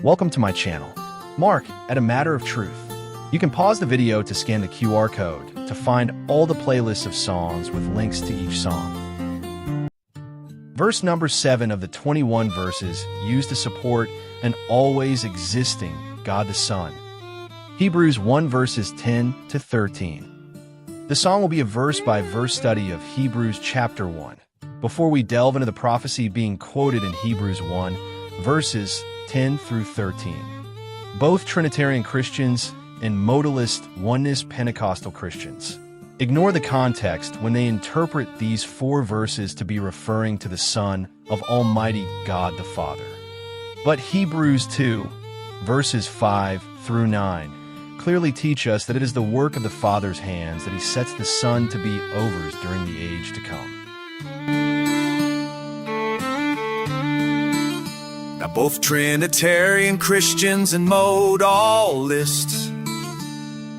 Welcome to my channel, Mark at A Matter of Truth. You can pause the video to scan the QR code to find all the playlists of songs with links to each song. Verse number 7 of the 21 verses used to support an always existing God the Son. Hebrews 1 verses 10 to 13. The song will be a verse-by-verse study of Hebrews chapter 1. Before we delve into the prophecy being quoted in Hebrews 1, verses 10 through 13. Both Trinitarian Christians and modalist oneness Pentecostal Christians ignore the context when they interpret these 4 verses to be referring to the Son of Almighty God the Father. But Hebrews 2, verses 5 through 9, clearly teach us that it is the work of the Father's hands that He sets the Son to be overs during the age to come. Now both Trinitarian Christians and modalists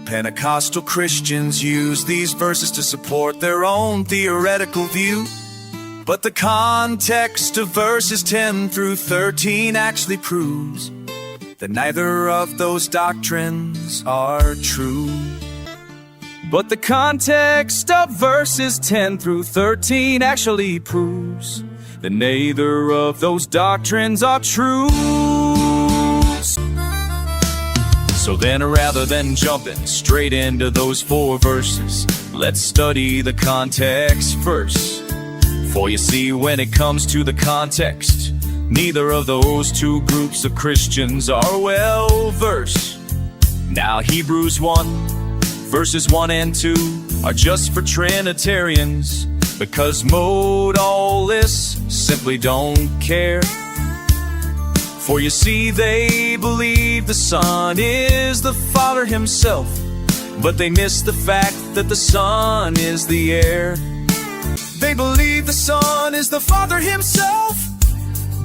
Pentecostal Christians use these verses to support their own theoretical view. But the context of verses 10 through 13 actually proves that neither of those doctrines are true. But the context of verses 10 through 13 actually proves that neither of those doctrines are true. So then, rather than jumping straight into those 4 verses, let's study the context first. For you see, when it comes to the context, neither of those 2 groups of Christians are well versed. Now Hebrews 1, verses 1 and 2 are just for Trinitarians, because modalists simply don't care. For you see, they believe the Son is the Father Himself, but they miss the fact that the Son is the heir. They believe the Son is the Father Himself,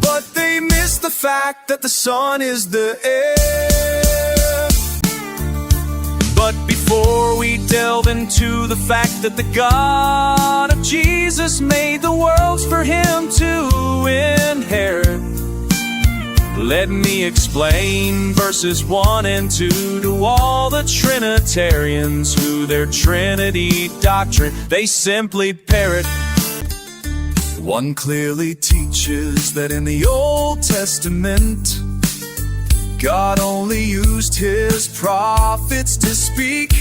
but they miss the fact that the Son is the heir. But before we delve into the fact that the God of Jesus made the worlds for Him to inherit, let me explain verses 1 and 2 to all the Trinitarians who their Trinity doctrine they simply parrot. 1 clearly teaches that in the Old Testament, God only used His prophets to speak.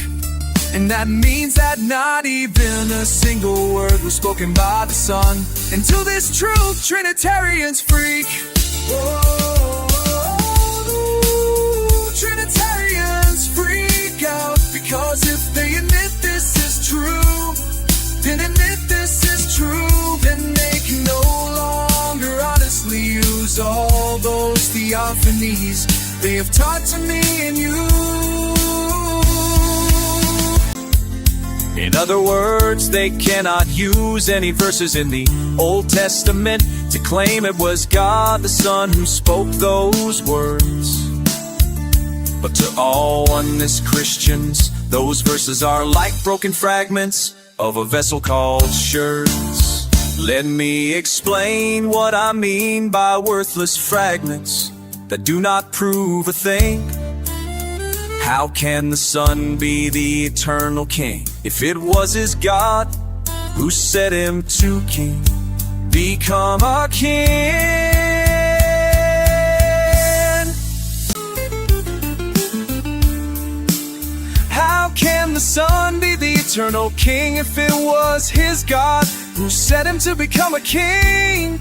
And that means that not even a single word was spoken by the Son. Until this truth Trinitarians freak. Trinitarians freak out, because if they admit this is true, then they can no longer honestly use all those theophanies they have taught to me and you. In other words, they cannot use any verses in the Old Testament to claim it was God the Son who spoke those words. But to all oneness Christians, those verses are like broken fragments of a vessel called sherds. Let me explain what I mean by worthless fragments that do not prove a thing. How can the Son be the eternal King if it was His God who set Him to king? Become a king. How can the Son be the eternal King if it was His God who set Him to become a king?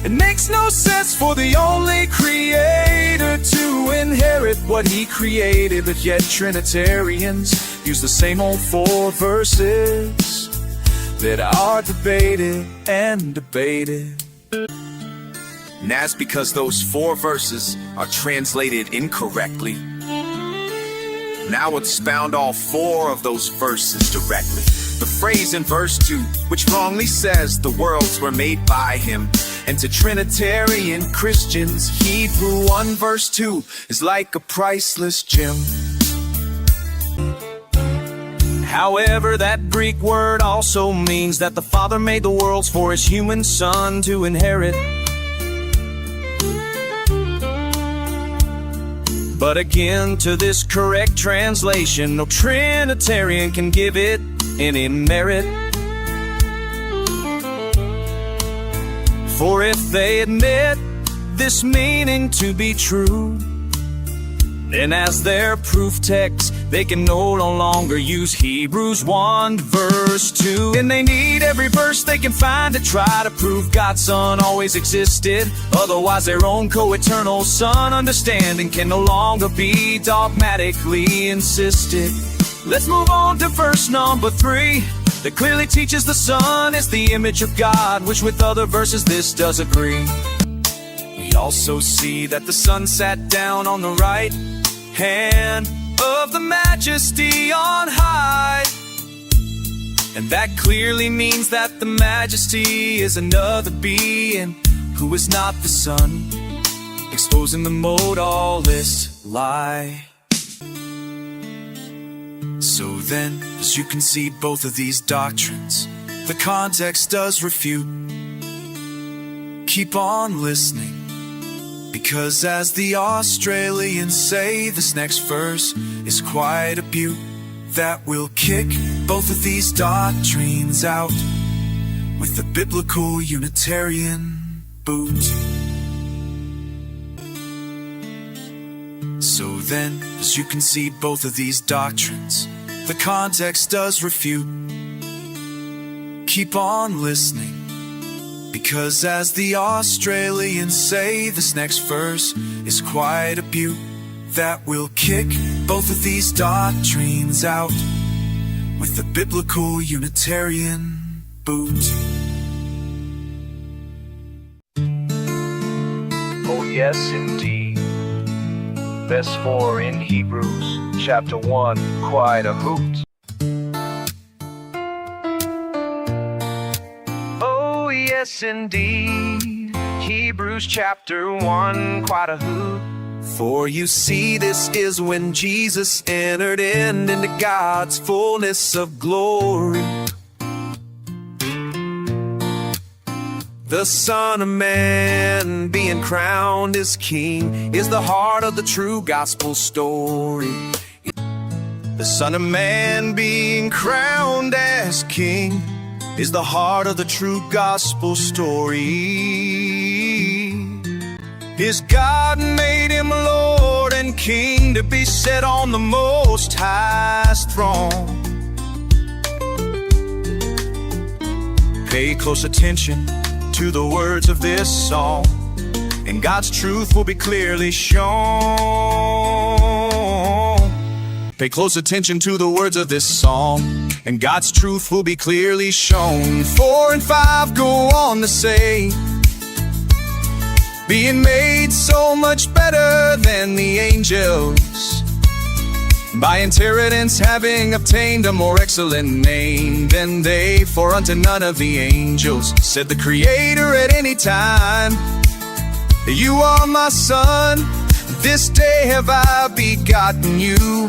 It makes no sense for the only Creator to inherit what He created, but yet Trinitarians use the same old 4 verses that are debated and debated. And that's because those 4 verses are translated incorrectly. Now we'll expound all 4 of those verses directly. The phrase in verse 2, which wrongly says the worlds were made by Him. And to Trinitarian Christians, Hebrews 1 verse 2 is like a priceless gem. However, that Greek word also means that the Father made the worlds for His human Son to inherit. But again, to this correct translation, no Trinitarian can give it any merit. For if they admit this meaning to be true, then as their proof text, they can no longer use Hebrews 1 verse 2. And they need every verse they can find to try to prove God's Son always existed. Otherwise their own co-eternal Son understanding can no longer be dogmatically insisted. Let's move on to verse number 3, that clearly teaches the Son is the image of God, which with other verses this does agree. We also see that the Son sat down on the right hand of the Majesty on high, and that clearly means that the Majesty is another being who is not the Son, exposing the modalist lie. So then, as you can see both of these doctrines, the context does refute. Keep on listening, because as the Australians say, this next verse is quite a beaut that will kick both of these doctrines out with the biblical Unitarian boot. So then, as you can see both of these doctrines, the context does refute. Keep on listening, because as the Australians say, this next verse is quite a beaut that will kick both of these doctrines out with the biblical Unitarian boot. Oh yes, indeed. Verse 4 in Hebrews, chapter 1, quite a hoot. Oh yes, indeed. Hebrews chapter 1, quite a hoot. For you see, this is when Jesus entered into God's fullness of glory. The Son of Man being crowned as King is the heart of the true gospel story. The Son of Man being crowned as King is the heart of the true gospel story. His God made him Lord and King to be set on the most highest throne. Pay close attention to the words of this song, and God's truth will be clearly shown. Pay close attention to the words of this song, and God's truth will be clearly shown. 4 and 5 go on to say, being made so much better than the angels, by inheritance having obtained a more excellent name than they. For unto none of the angels said the Creator at any time, you are my Son, this day have I begotten you.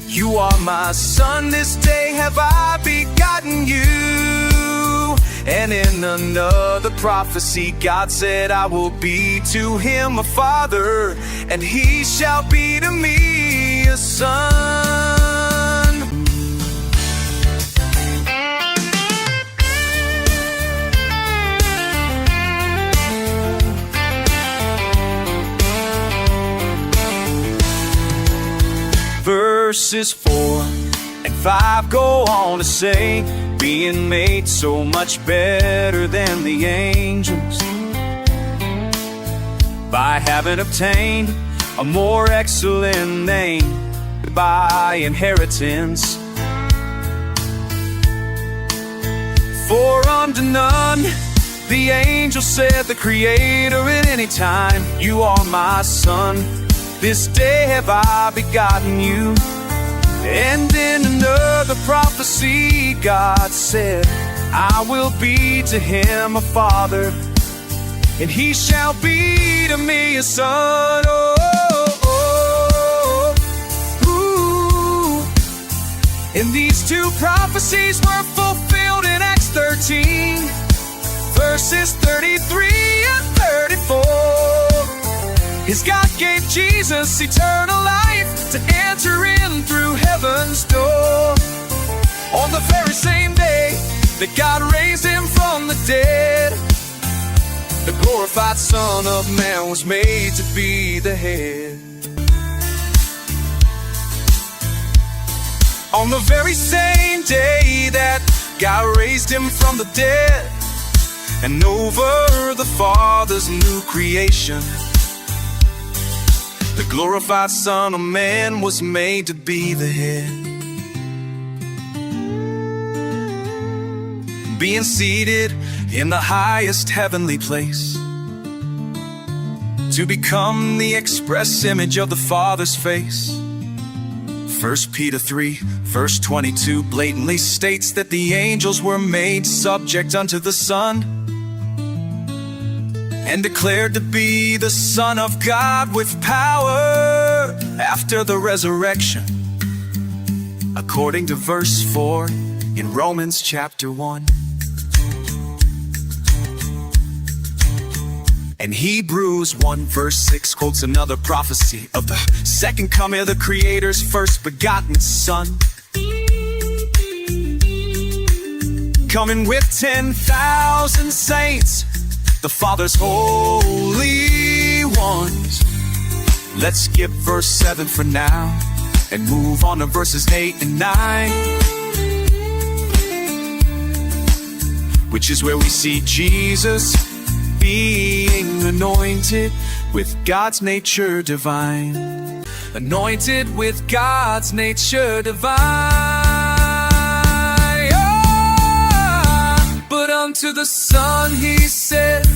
You are my Son, this day have I begotten you. And in another prophecy, God said, I will be to him a father, and he shall be to me a son. Verses 4 and 5 go on to say, being made so much better than the angels, by having obtained a more excellent name by inheritance. For unto none the angel said the Creator at any time, you are my Son, this day have I begotten you. And in another prophecy, God said, I will be to him a father, and he shall be to me a son. Oh, oh, oh, ooh. And these two prophecies were fulfilled in Acts 13, verses 33 and 34. His God gave Jesus eternal life to enter in through heaven's door. On the very same day that God raised him from the dead, the glorified Son of Man was made to be the head. On the very same day that God raised him from the dead, and over the Father's new creation, the glorified Son of Man was made to be the head. Being seated in the highest heavenly place, to become the express image of the Father's face. 1 Peter 3, verse 22 blatantly states that the angels were made subject unto the Son, and declared to be the Son of God with power after the resurrection, according to verse 4 in Romans chapter 1. And Hebrews 1 verse 6 quotes another prophecy of the second coming of the Creator's first begotten Son, coming with 10,000 saints, the Father's holy ones. Let's skip verse 7 for now and move on to verses 8 and 9, which is where we see Jesus being anointed with God's nature divine. Anointed with God's nature divine. Oh, but unto the Son he said,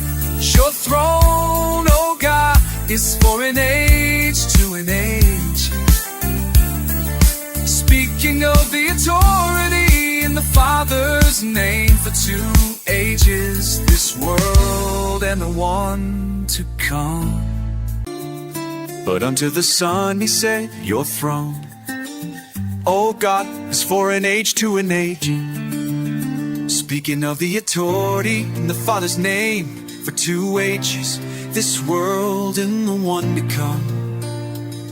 your throne, O God, is for an age to an age. Speaking of the authority in the Father's name for 2 ages, this world and the one to come. But unto the Son he said, your throne, O God, is for an age to an age. Speaking of the authority in the Father's name for 2 ages, this world and the one to come.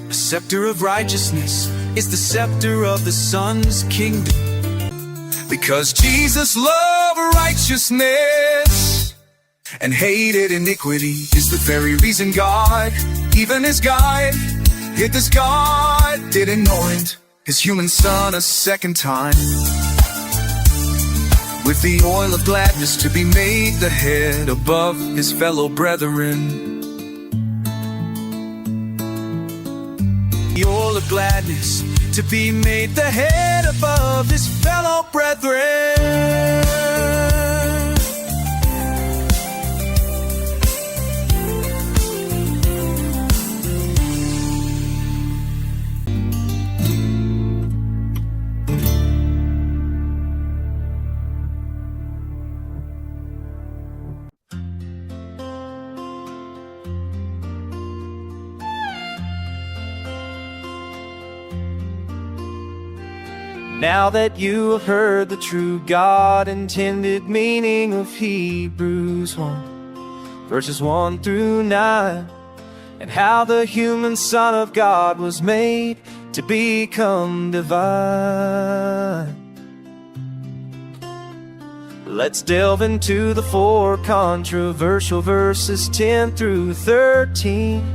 A scepter of righteousness is the scepter of the Son's kingdom. Because Jesus loved righteousness and hated iniquity is the very reason God, even his God, yet this God did anoint his human Son a second time with the oil of gladness to be made the head above his fellow brethren. The oil of gladness to be made the head above his fellow brethren. Now that you have heard the true God intended meaning of Hebrews 1, verses 1 through 9, and how the human Son of God was made to become divine, let's delve into the 4 controversial verses 10 through 13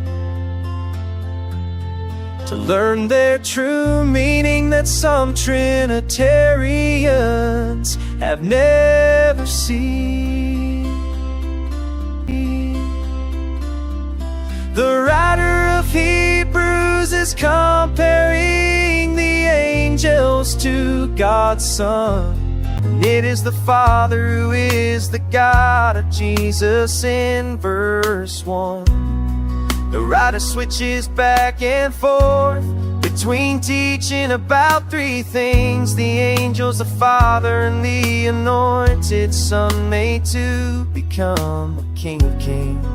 to learn their true meaning that some Trinitarians have never seen. The writer of Hebrews is comparing the angels to God's Son. And it is the Father who is the God of Jesus in verse 1. The writer switches back and forth between teaching about 3 things: the angels, the Father, and the anointed Son made to become a King of Kings.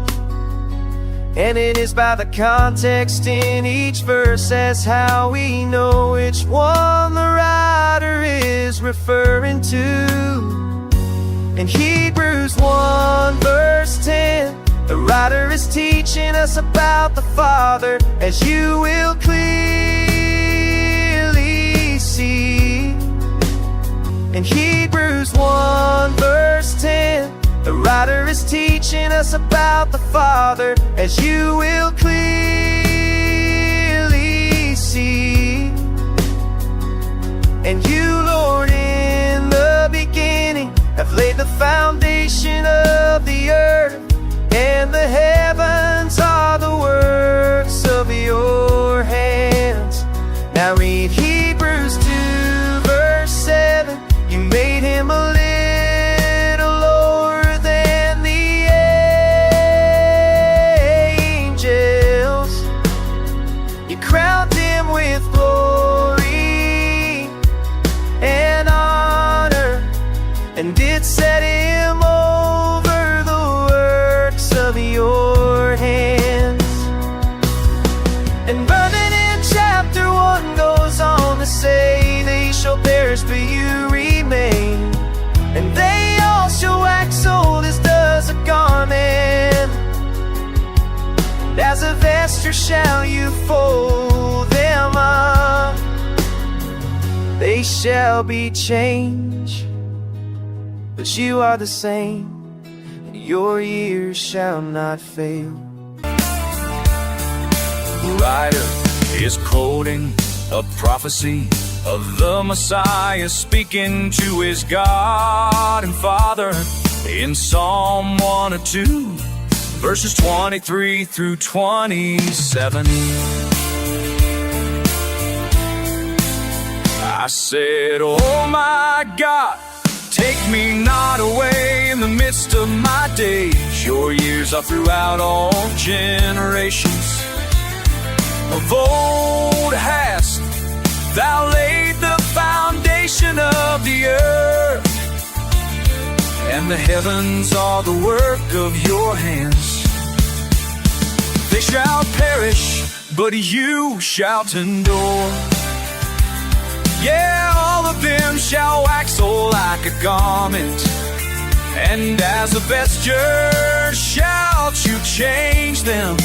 And it is by the context in each verse as how we know which one the writer is referring to. In Hebrews 1 verse 10, The writer is teaching us about the Father, as you will clearly see. In Hebrews 1 verse 10, the writer is teaching us about the Father, as you will clearly see. And you, Lord, in the beginning have laid the foundation of the earth, and the heavens are the works of your hands. Now read Hebrews 2 verse 7. You made him a little lower than the angels. You crowned him with glory and honor, and did set him over the works of your hands. And Vernon in chapter 1 goes on to say, they shall perish but you remain, and they all shall wax old as does a garment, and as a vesture shall you fold them up. They shall be changed, but you are the same, and your years shall not fail. The writer is quoting a prophecy of the Messiah speaking to his God and Father in Psalm 102, verses 23 through 27. I said, oh my God, take me not away in the midst of my days. Your years are throughout all generations. Of old hast thou laid the foundation of the earth, and the heavens are the work of your hands. They shall perish, but you shall endure. Yeah, all of them shall wax old like a garment, and as a vesture shalt you change them,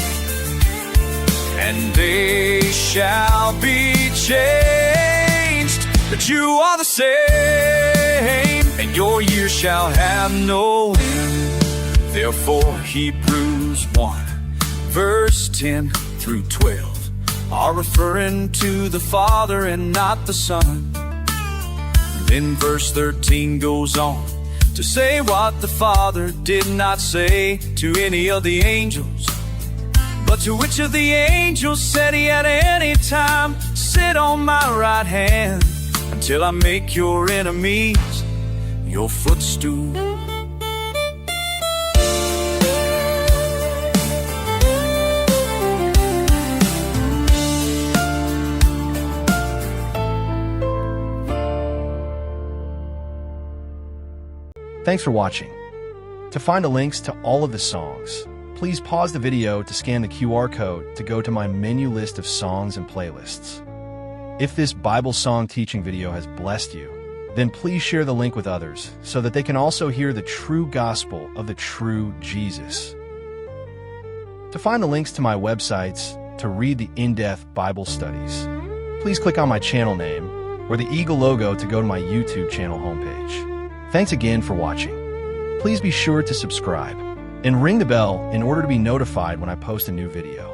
and they shall be changed. But you are the same, and your years shall have no end. Therefore Hebrews 1 verse 10 through 12 are referring to the Father and not the Son. Then verse 13 goes on to say what the Father did not say to any of the angels, but to which of the angels said he at any time, sit on my right hand until I make your enemies your footstool. Thanks for watching. To find the links to all of the songs, please pause the video to scan the QR code to go to my menu list of songs and playlists. If this Bible song teaching video has blessed you, then please share the link with others so that they can also hear the true gospel of the true Jesus. To find the links to my websites to read the in-depth Bible studies, please click on my channel name or the eagle logo to go to my YouTube channel homepage. Thanks again for watching. Please be sure to subscribe and ring the bell in order to be notified when I post a new video.